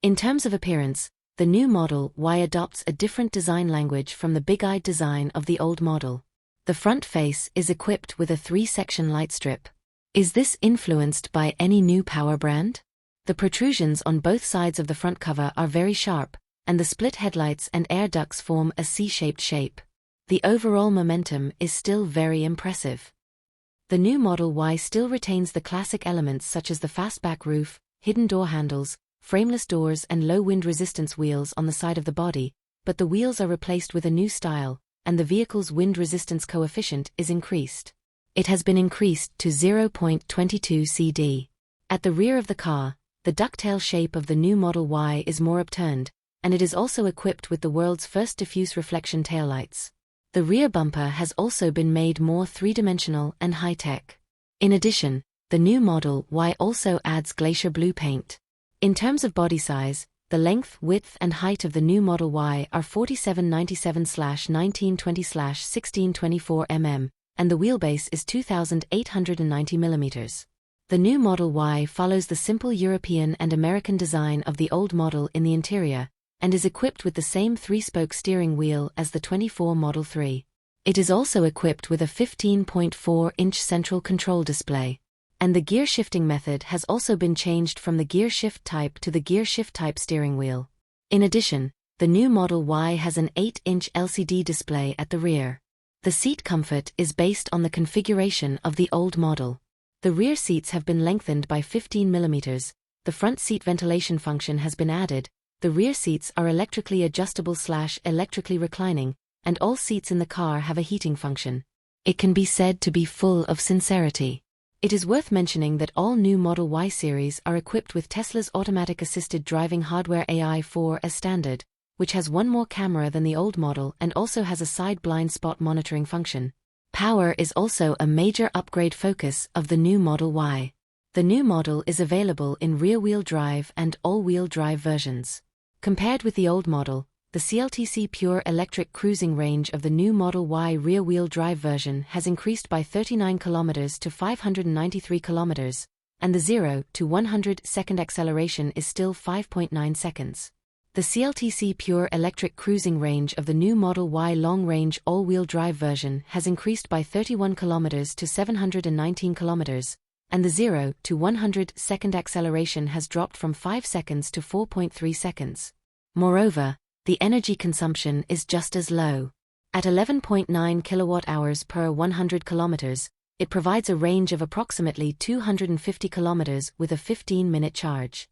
In terms of appearance, the new Model Y adopts a different design language from the big-eyed design of the old model. The front face is equipped with a 3-section light strip. Is this influenced by any new power brand? The protrusions on both sides of the front cover are very sharp, and the split headlights and air ducts form a C-shaped shape. The overall momentum is still very impressive. The new Model Y still retains the classic elements such as the fastback roof, hidden door handles, frameless doors and low wind resistance wheels on the side of the body, but the wheels are replaced with a new style, and the vehicle's wind resistance coefficient is increased. It has been increased to 0.22 CD. At the rear of the car, the ducktail shape of the new Model Y is more upturned, and it is also equipped with the world's first diffuse reflection taillights. The rear bumper has also been made more three-dimensional and high-tech. In addition, the new Model Y also adds glacier blue paint. In terms of body size, the length, width and height of the new Model Y are 4797/1920/1624 mm, and the wheelbase is 2890 mm. The new Model Y follows the simple European and American design of the old model in the interior, and is equipped with the same 3-spoke steering wheel as the 24 Model 3. It is also equipped with a 15.4-inch central control display. And the gear shifting method has also been changed from the gear shift type to the gear shift type steering wheel. In addition, the new Model Y has an 8-inch LCD display at the rear. The seat comfort is based on the configuration of the old model. The rear seats have been lengthened by 15 mm, the front seat ventilation function has been added, the rear seats are electrically adjustable/electrically reclining, and all seats in the car have a heating function. It can be said to be full of sincerity. It is worth mentioning that all new Model Y series are equipped with Tesla's automatic assisted driving hardware AI4 as standard, which has one more camera than the old model and also has a side blind spot monitoring function. Power is also a major upgrade focus of the new Model Y. The new model is available in rear-wheel drive and all-wheel drive versions. Compared with the old model, the CLTC pure electric cruising range of the new Model Y rear-wheel drive version has increased by 39 km to 593 km, and the 0 to 100 second acceleration is still 5.9 seconds. The CLTC pure electric cruising range of the new Model Y long-range all-wheel drive version has increased by 31 km to 719 km, and the 0 to 100 second acceleration has dropped from 5 seconds to 4.3 seconds. Moreover, the energy consumption is just as low. At 11.9 kWh per 100 km, it provides a range of approximately 250 km with a 15-minute charge.